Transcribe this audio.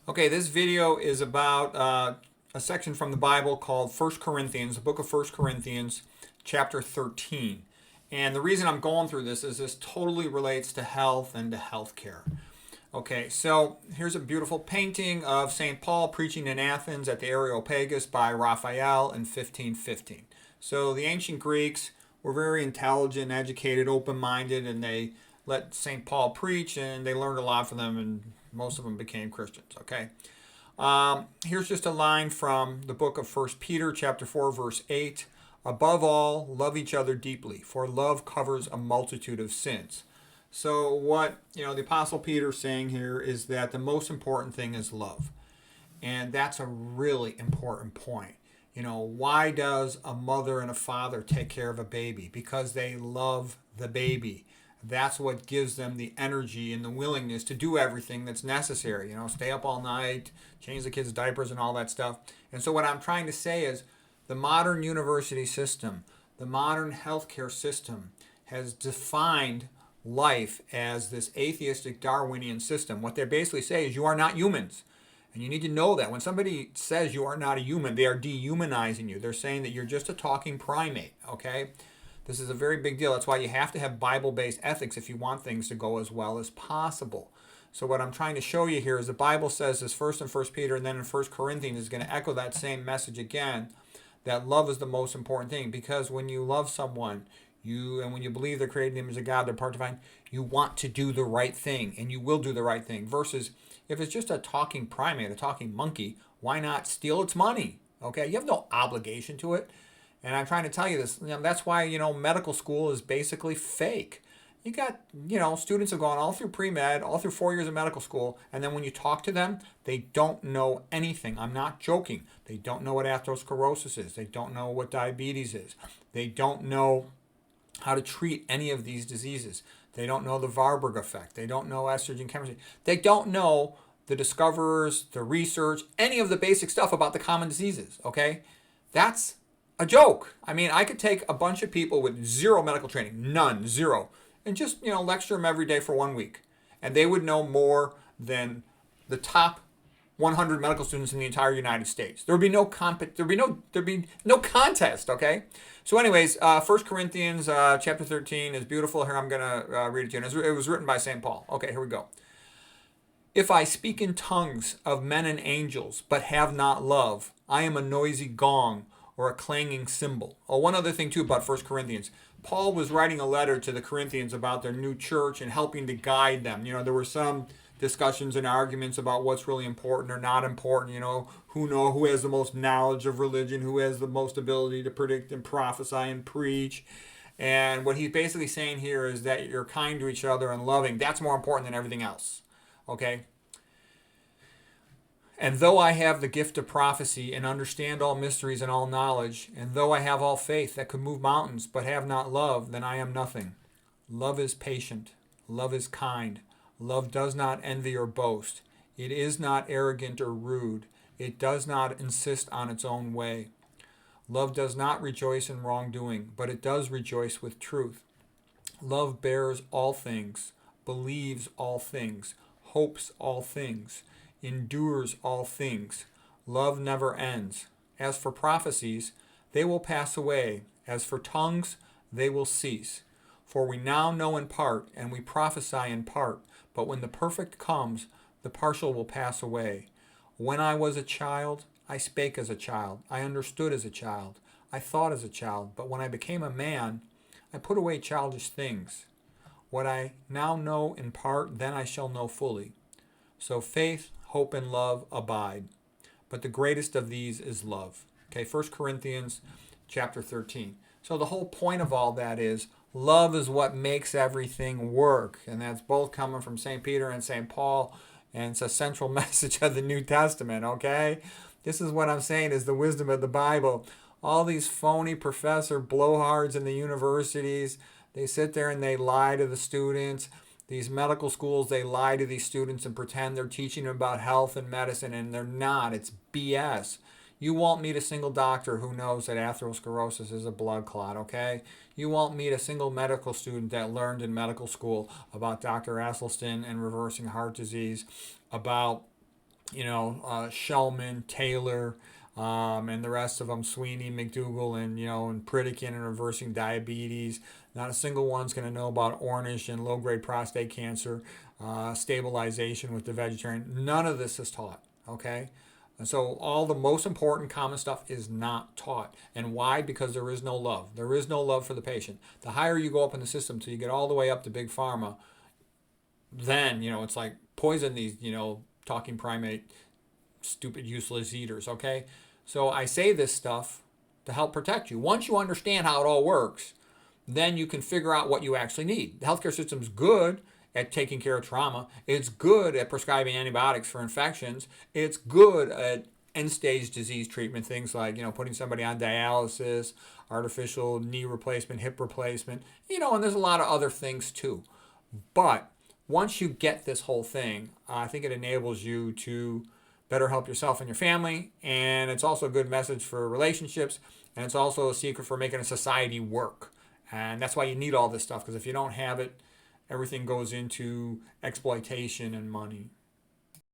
Okay, this video is about a section from the Bible called First Corinthians, the book of First Corinthians, chapter 13. And the reason I'm going through this is this totally relates to health and to healthcare. Okay, so here's a beautiful painting of St. Paul preaching in Athens at the Aereopagus by Raphael in 1515. So the ancient Greeks were very intelligent, educated, open-minded, and they let St. Paul preach, and they learned a lot from them, and most of them became Christians. Okay, here's just a line from the book of First Peter, chapter 4, verse 8. Above all, love each other deeply, for love covers a multitude of sins. So what the Apostle Peter is saying here is that the most important thing is love, and that's a really important point. Why does a mother and a father take care of a baby? Because they love the baby. That's what gives them the energy and the willingness to do everything that's necessary. Stay up all night, change the kids' diapers and all that stuff. And so what I'm trying to say is the modern university system, the modern healthcare system has defined life as this atheistic Darwinian system. What they basically say is you are not humans. And you need to know that when somebody says you are not a human, they are dehumanizing you. They're saying that you're just a talking primate, okay? This is a very big deal. That's why you have to have Bible-based ethics if you want things to go as well as possible. So what I'm trying to show you here is the Bible says this first in First Peter and then in First Corinthians is going to echo that same message again, that love is the most important thing. Because when you love someone, when you believe they're created in the image of God, they're part divine, you want to do the right thing, and you will do the right thing. Versus if it's just a talking primate, a talking monkey, why not steal its money? Okay, you have no obligation to it. And I'm trying to tell you this. That's why medical school is basically fake. You got students have gone all through pre-med, all through 4 years of medical school, and then when you talk to them, they don't know anything. I'm not joking. They don't know what atherosclerosis is. They don't know what diabetes is. They don't know how to treat any of these diseases. They don't know the Warburg effect. They don't know estrogen chemistry. They don't know the discoverers, the research, any of the basic stuff about the common diseases, okay? That's a joke. I mean, I could take a bunch of people with zero medical training, none, zero, and just, lecture them every day for 1 week. And they would know more than the top 100 medical students in the entire United States. There'd be no contest, okay? So anyways, 1 Corinthians chapter 13 is beautiful. Here I'm going to read it to you. And it was written by St. Paul. Okay, here we go. If I speak in tongues of men and angels, but have not love, I am a noisy gong or a clanging cymbal. Oh, one other thing too about 1 Corinthians. Paul was writing a letter to the Corinthians about their new church and helping to guide them. There were some discussions and arguments about what's really important or not important. Who has the most knowledge of religion, who has the most ability to predict and prophesy and preach. And what he's basically saying here is that you're kind to each other and loving. That's more important than everything else. Okay? And though I have the gift of prophecy and understand all mysteries and all knowledge, and though I have all faith that could move mountains, but have not love, then I am nothing. Love is patient. Love is kind. Love does not envy or boast. It is not arrogant or rude. It does not insist on its own way. Love does not rejoice in wrongdoing, but it does rejoice with truth. Love bears all things, believes all things, hopes all things, endures all things. Love never ends. As for prophecies, they will pass away. As for tongues, they will cease. For we now know in part, and we prophesy in part. But when the perfect comes, the partial will pass away. When I was a child, I spake as a child. I understood as a child. I thought as a child. But when I became a man, I put away childish things. What I now know in part, then I shall know fully. So faith, hope, and love abide. But the greatest of these is love. Okay, 1 Corinthians chapter 13. So the whole point of all that is love is what makes everything work. And that's both coming from St. Peter and St. Paul. And it's a central message of the New Testament, okay? This is what I'm saying is the wisdom of the Bible. All these phony professor blowhards in the universities, they sit there and they lie to the students. These medical schools, they lie to these students and pretend they're teaching them about health and medicine, and they're not. It's BS. You won't meet a single doctor who knows that atherosclerosis is a blood clot, okay? You won't meet a single medical student that learned in medical school about Dr. Esselstyn and reversing heart disease, about Shellman, Taylor, and the rest of them, Sweeney, McDougall, and Pritikin and reversing diabetes. Not a single one's going to know about Ornish and low-grade prostate cancer, stabilization with the vegetarian. None of this is taught, okay? And so all the most important common stuff is not taught. And why? Because there is no love. There is no love for the patient. The higher you go up in the system till you get all the way up to big pharma, then, it's like poison these, talking primate, stupid, useless eaters, okay? So I say this stuff to help protect you. Once you understand how it all works, then you can figure out what you actually need. The healthcare system's good at taking care of trauma. It's good at prescribing antibiotics for infections. It's good at end-stage disease treatment, things like, putting somebody on dialysis, artificial knee replacement, hip replacement, and there's a lot of other things too. But once you get this whole thing, I think it enables you to better help yourself and your family, and it's also a good message for relationships, and it's also a secret for making a society work. And that's why you need all this stuff, because if you don't have it, everything goes into exploitation and money.